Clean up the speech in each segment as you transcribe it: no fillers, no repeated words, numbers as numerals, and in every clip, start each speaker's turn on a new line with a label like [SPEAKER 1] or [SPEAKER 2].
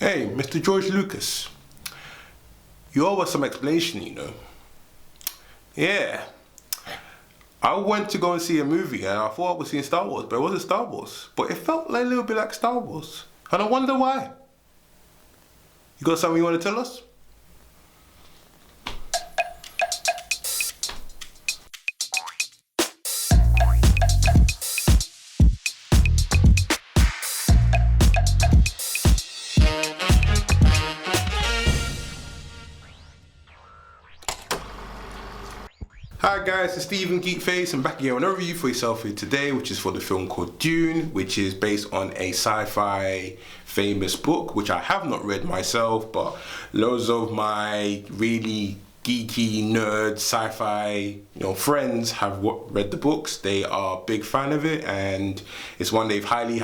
[SPEAKER 1] Hey, Mr. George Lucas, you owe us some explanation, you know. Yeah, I went to go and see a movie and I thought I was seeing Star Wars, but it wasn't Star Wars. But it felt like a little bit like Star Wars. And I wonder why. You got something you want to tell us? Hi guys, it's Stephen Geekface. I'm back again with a review for yourself here today, which is for the film called Dune, which is based on a sci-fi famous book, which I have not read myself, but loads of my really geeky nerd sci-fi friends have read the books. They are a big fan of it, and it's one they've highly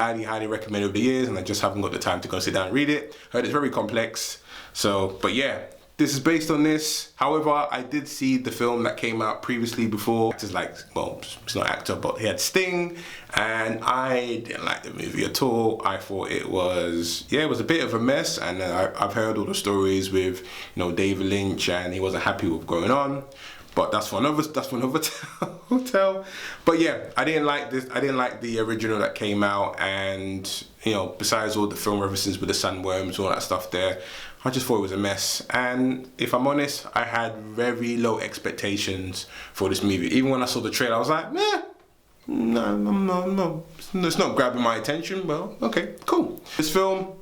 [SPEAKER 1] recommended over the years, and I just haven't got the time to go sit down and read it. Heard it's very complex, but yeah. This is based on this. However, I did see the film that came out previously before. Actors like, well, it's not an actor, but he had Sting, and I didn't like the movie at all. I thought it was, it was a bit of a mess, and I've heard all the stories with, David Lynch, and he wasn't happy with what's going on. But that's for another hotel. But yeah, I didn't like this. I didn't like the original that came out, and besides all the film references with the sandworms, all that stuff there, I just thought it was a mess. And if I'm honest, I had very low expectations for this movie. Even when I saw the trailer, I was like, no, it's not grabbing my attention. Well, okay, cool. This film,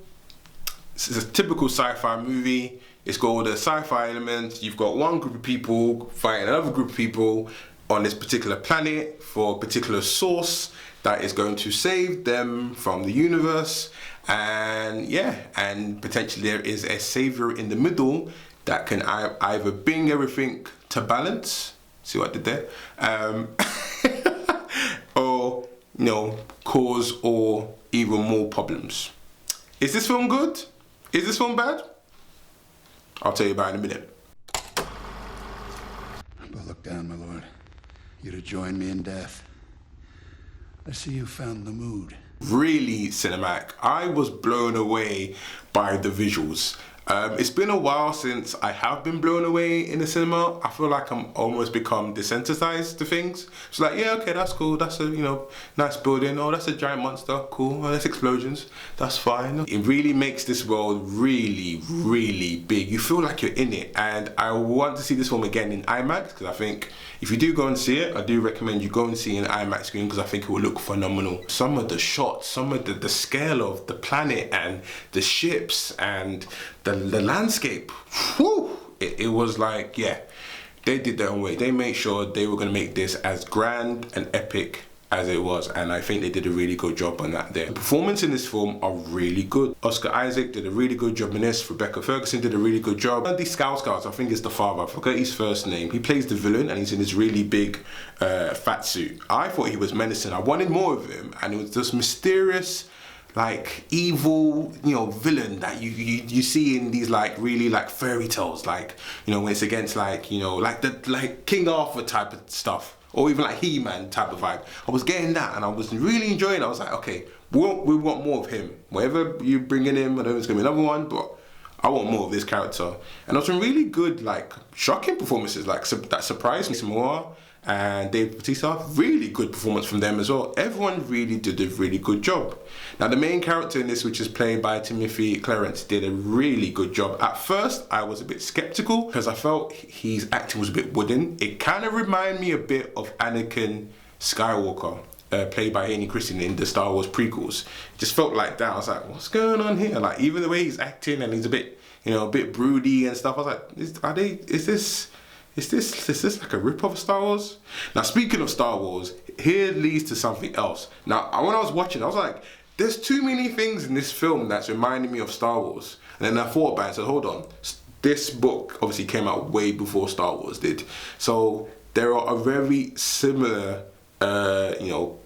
[SPEAKER 1] this is a typical sci-fi movie. It's got all the sci-fi elements. You've got one group of people fighting another group of people on this particular planet for a particular source that is going to save them from the universe. And yeah, and potentially there is a savior in the middle that can either bring everything to balance, see what I did there, or cause or even more problems. Is this film good? Is this film bad? I'll tell you about it in a minute.
[SPEAKER 2] But look down, my lord. You're to join me in death. I see you found the mood.
[SPEAKER 1] Really cinematic. I was blown away by the visuals. It's been a while since I have been blown away in the cinema. I feel like I'm almost become desensitized to things. It's like, yeah, okay, that's cool. That's a, nice building. Oh, that's a giant monster. Cool. Oh, that's explosions. That's fine. It really makes this world really big. You feel like you're in it. And I want to see this film again in IMAX, because I think if you do go and see it, I do recommend you go and see it in IMAX screen, because I think it will look phenomenal. Some of the shots, some of the scale of the planet and the ships and the landscape, whew, it was like, yeah, they did their own way. They made sure they were going to make this as grand and epic as it was, and I think they did a really good job on that there. The performance in this film are really good. Oscar Isaac did a really good job in this. Rebecca Ferguson did a really good job. Andy Skarsgård, I think is the father, I forgot his first name. He plays the villain, and he's in this really big fat suit. I thought he was menacing. I wanted more of him, and it was this mysterious, like evil, villain that you see in these really fairy tales, when it's against like King Arthur type of stuff, or even like He-Man type of vibe. I was getting that, and I was really enjoying it. I was like, okay, we want more of him. Whatever you bring in him, I know it's gonna be another one, but I want more of this character. And there was some really good, shocking performances, that surprised me some more. And Dave Bautista, really good performance from them as well. Everyone really did a really good job. Now the main character in this, which is played by Timothy Clarence, did a really good job. At first I was a bit skeptical because I felt his acting was a bit wooden. It kind of reminded me a bit of Anakin Skywalker, played by Hayden Christensen in the Star Wars prequels. It just felt like that. I was like, what's going on here? Like, even the way he's acting, and he's a bit broody and stuff. I was like, is this like a rip-off of Star Wars? Now, speaking of Star Wars, here leads to something else. Now, when I was watching, I was like, there's too many things in this film that's reminding me of Star Wars. And then I thought about it and said, hold on. This book obviously came out way before Star Wars did. So there are a very similar,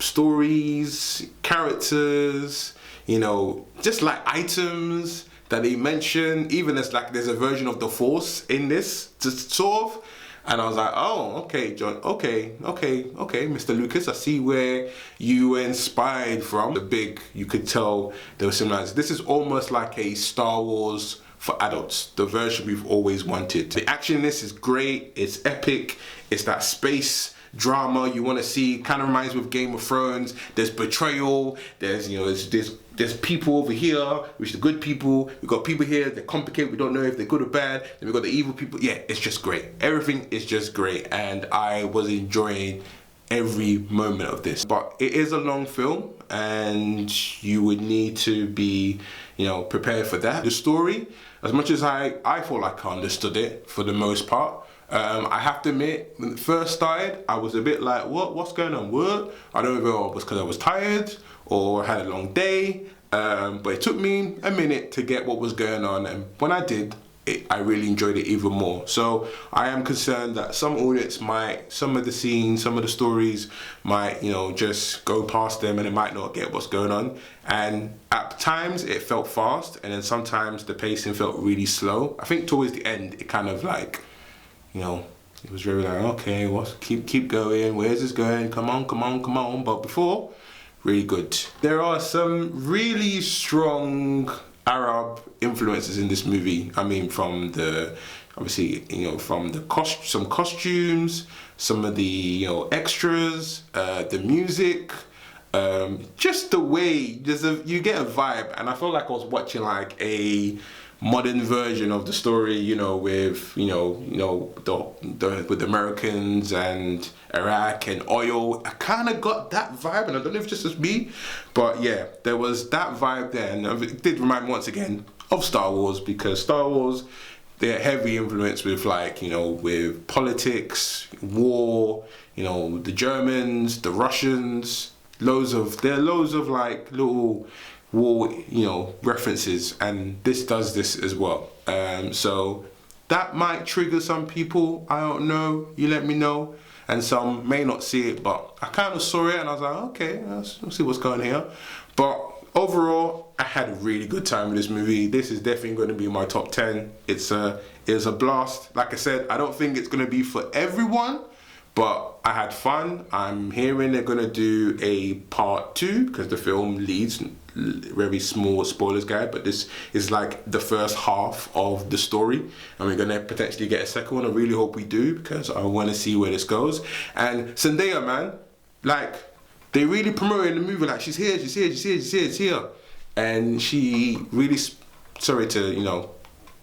[SPEAKER 1] stories, characters, just like items that they mention. Even there's a version of the Force in this, just sort of. And I was like, oh, okay, John, okay, Mr. Lucas, I see where you were inspired from. The big, you could tell there was similarities. This is almost like a Star Wars for adults, the version we've always wanted. The action in this is great, it's epic, it's that space drama you want to see. Kind of reminds me of Game of Thrones. There's betrayal, there's, you know, there's people over here, which are the good people. We've got people here, they're complicated, we don't know if they're good or bad. Then we've got the evil people. Yeah, it's just great. Everything is just great, and I was enjoying every moment of this. But it is a long film, and you would need to be, you know, prepared for that. The story, as much as I feel like I understood it for the most part, I have to admit, when it first started, I was a bit like, what's going on? What? I don't know if it was because I was tired or had a long day, but it took me a minute to get what was going on, and when I did, I really enjoyed it even more. So I am concerned that some audience might, some of the scenes, some of the stories might, you know, just go past them and they might not get what's going on. And at times it felt fast, and then sometimes the pacing felt really slow. I think towards the end, it kind of like, you know, it was very like, okay, keep going, where's this going? Come on. But before, really good. There are some really strong Arab influences in this movie. I mean, from the, obviously, you know, from the some costumes, some of the, you know, extras, the music, just the way, you get a vibe, and I felt like I was watching like a modern version of the story, you know, with with the Americans and Iraq and oil. I kind of got that vibe, and I don't know if it's just me, but yeah, there was that vibe there, and it did remind me once again of Star Wars, because Star Wars, they're heavy influence with, like, you know, with politics, war, you know, the Germans, the Russians, there are loads of like little war, you know, references, and this does this as well. So that might trigger some people, I don't know, you let me know, and some may not see it, but I kind of saw it and I was like, okay, let's see what's going here. But overall, I had a really good time with this movie. This is definitely going to be in my top 10. It was a blast. Like I said, I don't think it's going to be for everyone, but I had fun. I'm hearing they're going to do a part 2, because the film leads, very small spoilers guide, but this is like the first half of the story, and we're going to potentially get a second one. I really hope we do, because I want to see where this goes. And Zendaya, man, like, they really promoting the movie, like, she's here. And she really, sorry to, you know,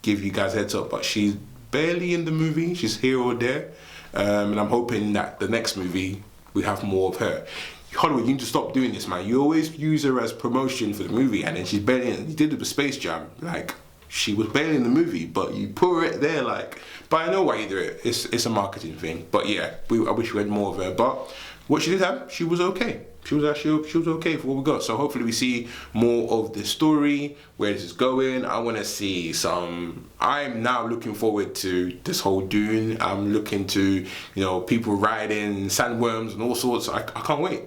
[SPEAKER 1] give you guys a heads up, but she's barely in the movie. She's here or there. And I'm hoping that the next movie, we have more of her. Hollywood, you need to stop doing this, man. You always use her as promotion for the movie, and then she's barely in. You did it with Space Jam. Like, she was barely in the movie, but you put her there, like, but I know why you do it. It's a marketing thing. But yeah, I wish we had more of her. But what she did have, she was okay. She was okay for what we got. So hopefully we see more of the story, where this is going. I want to see some. I'm now looking forward to this whole Dune. I'm looking to, you know, people riding sandworms and all sorts. I can't wait.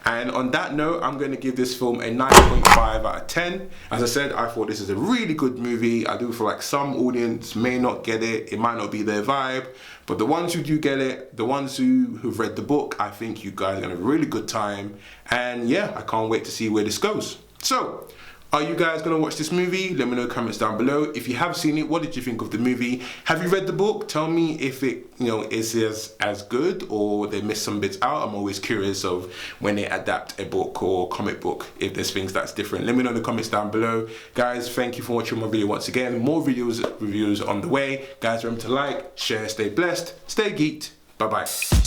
[SPEAKER 1] And on that note, I'm going to give this film a 9.5 out of 10. As I said, I thought this is a really good movie. I do feel like some audience may not get it. It might not be their vibe. But the ones who do get it, the ones who've read the book, I think you guys are going to have a really good time. And yeah, I can't wait to see where this goes. So, are you guys going to watch this movie? Let me know in the comments down below. If you have seen it, what did you think of the movie? Have you read the book? Tell me if it, you know, is as good, or they missed some bits out. I'm always curious of when they adapt a book or comic book, if there's things that's different. Let me know in the comments down below. Guys, thank you for watching my video once again. More reviews on the way. Guys, remember to like, share, stay blessed, stay geeked. Bye-bye.